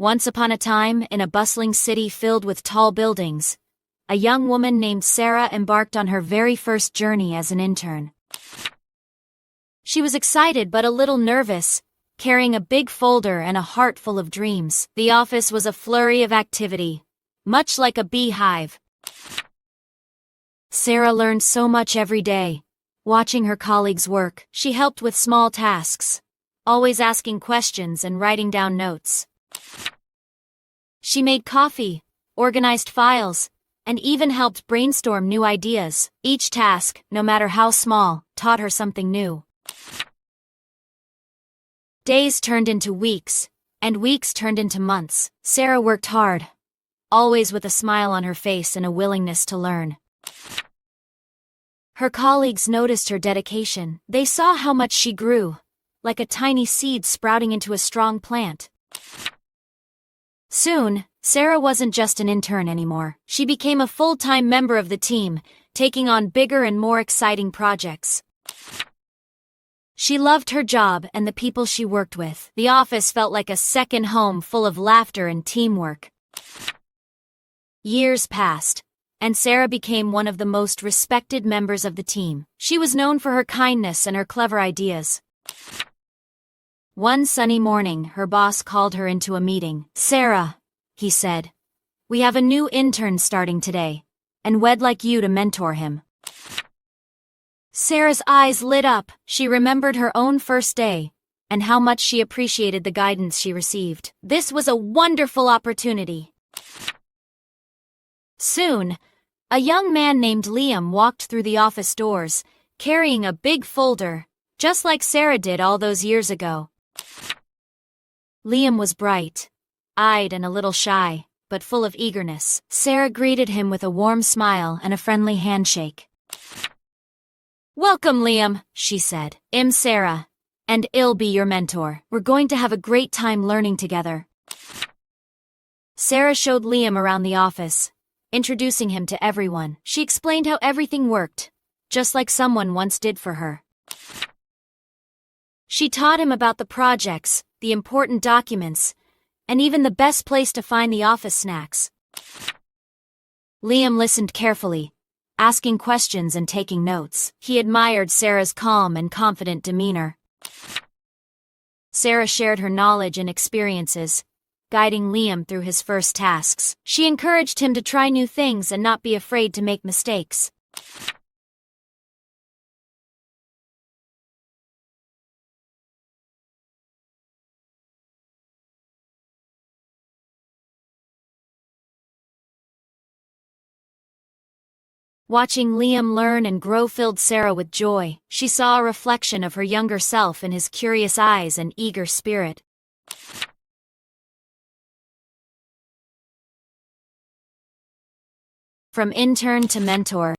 Once upon a time, in a bustling city filled with tall buildings, a young woman named Sarah embarked on her very first journey as an intern. She was excited but a little nervous, carrying a big folder and a heart full of dreams. The office was a flurry of activity, much like a beehive. Sarah learned so much every day. Watching her colleagues work, she helped with small tasks, always asking questions and writing down notes. She made coffee, organized files, and even helped brainstorm new ideas. Each task, no matter how small, taught her something new. Days turned into weeks, and weeks turned into months. Sarah worked hard, always with a smile on her face and a willingness to learn. Her colleagues noticed her dedication. They saw how much she grew, like a tiny seed sprouting into a strong plant. Soon, Sarah wasn't just an intern anymore. She became a full-time member of the team, taking on bigger and more exciting projects. She loved her job and the people she worked with. The office felt like a second home full of laughter and teamwork. Years passed, and Sarah became one of the most respected members of the team. She was known for her kindness and her clever ideas. One sunny morning, her boss called her into a meeting. "Sarah," he said, "we have a new intern starting today, and we'd like you to mentor him." Sarah's eyes lit up. She remembered her own first day, and how much she appreciated the guidance she received. This was a wonderful opportunity. Soon, a young man named Liam walked through the office doors, carrying a big folder, just like Sarah did all those years ago. Liam was bright-eyed and a little shy, but full of eagerness. Sarah greeted him with a warm smile and a friendly handshake. "Welcome, Liam," she said. "I'm Sarah, and I'll be your mentor. We're going to have a great time learning together." Sarah showed Liam around the office, introducing him to everyone. She explained how everything worked, just like someone once did for her. She taught him about the projects, the important documents, and even the best place to find the office snacks. Liam listened carefully, asking questions and taking notes. He admired Sarah's calm and confident demeanor. Sarah shared her knowledge and experiences, guiding Liam through his first tasks. She encouraged him to try new things and not be afraid to make mistakes. Watching Liam learn and grow filled Sarah with joy. She saw a reflection of her younger self in his curious eyes and eager spirit. From intern to mentor,